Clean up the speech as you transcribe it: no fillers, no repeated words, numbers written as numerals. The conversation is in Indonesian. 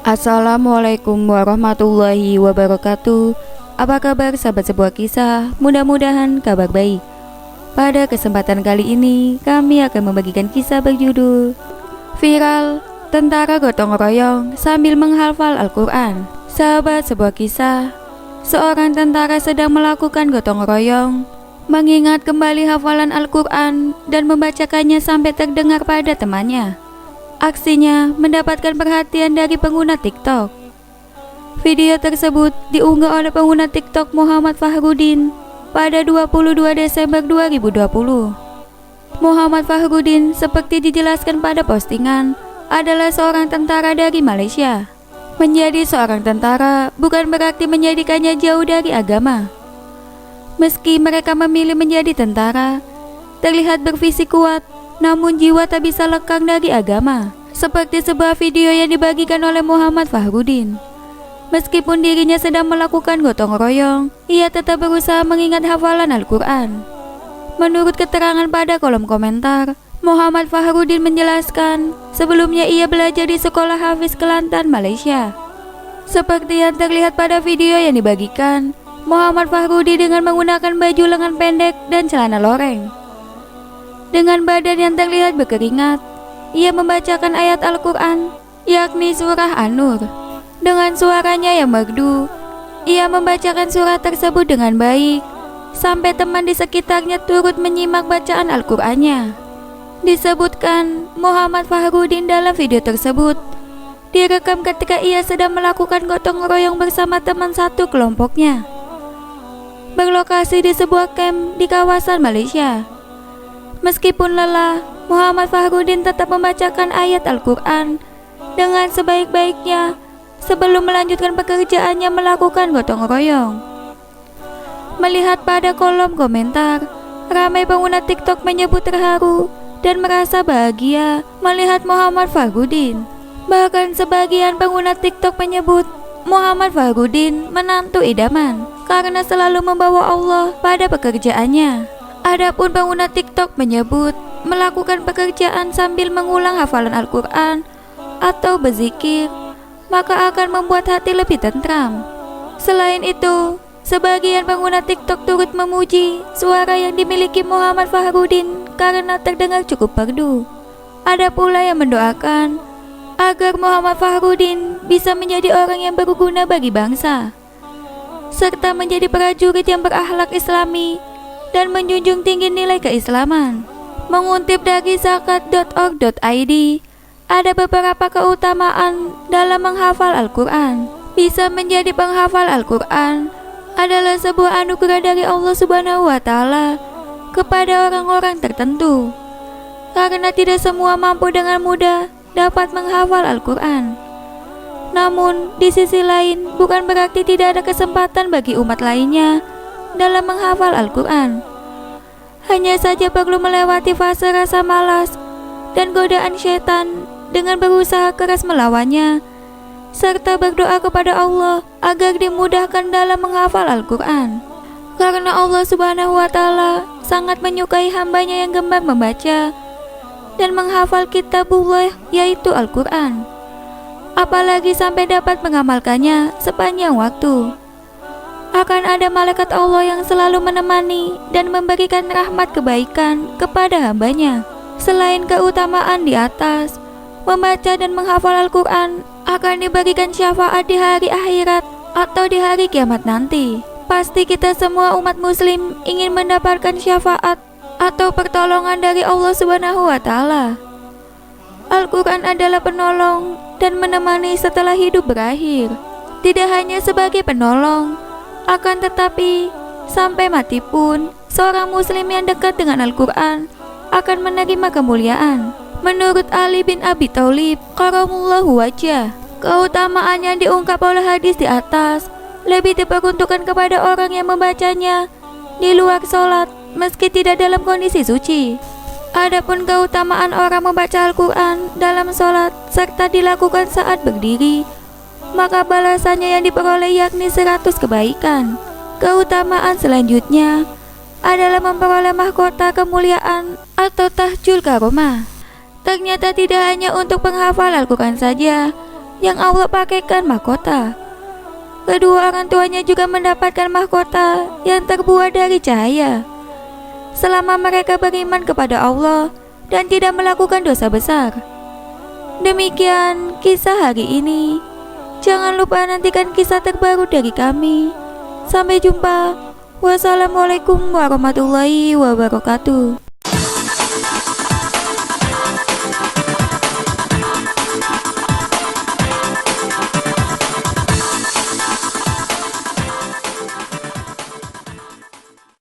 Assalamualaikum warahmatullahi wabarakatuh. Apa kabar sahabat sebuah kisah? Mudah-mudahan kabar baik. Pada kesempatan kali ini kami akan membagikan kisah berjudul Viral Tentara Gotong Royong Sambil Menghafal Al-Quran. Sahabat sebuah kisah, seorang tentara sedang melakukan gotong royong, mengingat kembali hafalan Al-Quran dan membacakannya sampai terdengar pada temannya. Aksinya mendapatkan perhatian dari pengguna TikTok. Video tersebut diunggah oleh pengguna TikTok Muhammad Fahrudin pada 22 Desember 2020. Muhammad Fahrudin, seperti dijelaskan pada postingan, adalah seorang tentara dari Malaysia. Menjadi seorang tentara bukan berarti menjadikannya jauh dari agama. Meski mereka memilih menjadi tentara, terlihat bervisi kuat, namun jiwa tak bisa lekang dari agama. Seperti sebuah video yang dibagikan oleh Muhammad Fahrudin. Meskipun dirinya sedang melakukan gotong royong, ia tetap berusaha mengingat hafalan Al-Quran. Menurut keterangan pada kolom komentar, Muhammad Fahrudin menjelaskan sebelumnya ia belajar di sekolah Hafiz Kelantan, Malaysia. Seperti yang terlihat pada video yang dibagikan, Muhammad Fahrudin dengan menggunakan baju lengan pendek dan celana loreng. Dengan badan yang terlihat berkeringat, ia membacakan ayat Al-Quran, yakni surah An-Nur. Dengan suaranya yang merdu, ia membacakan surah tersebut dengan baik, sampai teman di sekitarnya turut menyimak bacaan Al-Qurannya. Disebutkan Muhammad Fahrudin dalam video tersebut direkam ketika ia sedang melakukan gotong royong bersama teman satu kelompoknya, berlokasi di sebuah kamp di kawasan Malaysia. Meskipun lelah, Muhammad Fahrudin tetap membacakan ayat Al-Quran dengan sebaik-baiknya sebelum melanjutkan pekerjaannya melakukan gotong royong. Melihat pada kolom komentar, ramai pengguna TikTok menyebut terharu dan merasa bahagia melihat Muhammad Fahrudin. Bahkan sebagian pengguna TikTok menyebut Muhammad Fahrudin menantu idaman karena selalu membawa Allah pada pekerjaannya. Adapun pengguna TikTok menyebut melakukan pekerjaan sambil mengulang hafalan Al-Quran atau berzikir, maka akan membuat hati lebih tentram. Selain itu, sebagian pengguna TikTok turut memuji suara yang dimiliki Muhammad Fahrudin karena terdengar cukup merdu. Ada pula yang mendoakan agar Muhammad Fahrudin bisa menjadi orang yang berguna bagi bangsa, serta menjadi prajurit yang berakhlak Islami dan menjunjung tinggi nilai keislaman. Mengutip dari zakat.org.id, ada beberapa keutamaan dalam menghafal Al-Quran. Bisa menjadi penghafal Al-Quran adalah sebuah anugerah dari Allah Subhanahu wa Ta'ala kepada orang-orang tertentu, karena tidak semua mampu dengan mudah dapat menghafal Al-Quran. Namun, di sisi lain, bukan berarti tidak ada kesempatan bagi umat lainnya dalam menghafal Al-Quran. Hanya saja perlu melewati fase rasa malas dan godaan syaitan dengan berusaha keras melawannya, serta berdoa kepada Allah agar dimudahkan dalam menghafal Al-Quran. Karena Allah Subhanahu wa Ta'ala sangat menyukai hambanya yang gemar membaca dan menghafal kitabullah, yaitu Al-Quran, apalagi sampai dapat mengamalkannya sepanjang waktu. Akan ada malaikat Allah yang selalu menemani dan memberikan rahmat kebaikan kepada hambanya. Selain keutamaan di atas, membaca dan menghafal Al-Quran akan diberikan syafaat di hari akhirat atau di hari kiamat nanti. Pasti kita semua umat muslim ingin mendapatkan syafaat atau pertolongan dari Allah Subhanahu wa Ta'ala. Al-Quran adalah penolong dan menemani setelah hidup berakhir. Tidak hanya sebagai penolong, akan tetapi sampai mati pun seorang muslim yang dekat dengan Al-Quran akan menerima kemuliaan. Menurut Ali bin Abi Thalib Karamullahu wajah, keutamaan yang diungkap oleh hadis di atas lebih diperuntukkan kepada orang yang membacanya di luar sholat meski tidak dalam kondisi suci. Adapun keutamaan orang membaca Al-Quran dalam sholat serta dilakukan saat berdiri, maka balasannya yang diperoleh yakni 100 kebaikan. Keutamaan selanjutnya adalah memperoleh mahkota kemuliaan atau tahjul karomah. Ternyata tidak hanya untuk penghafal Al-Quran saja yang Allah pakaikan mahkota. Kedua orang tuanya juga mendapatkan mahkota yang terbuat dari cahaya selama mereka beriman kepada Allah dan tidak melakukan dosa besar. Demikian kisah hari ini. Jangan lupa nantikan kisah terbaru dari kami. Sampai jumpa. Wassalamualaikum warahmatullahi wabarakatuh.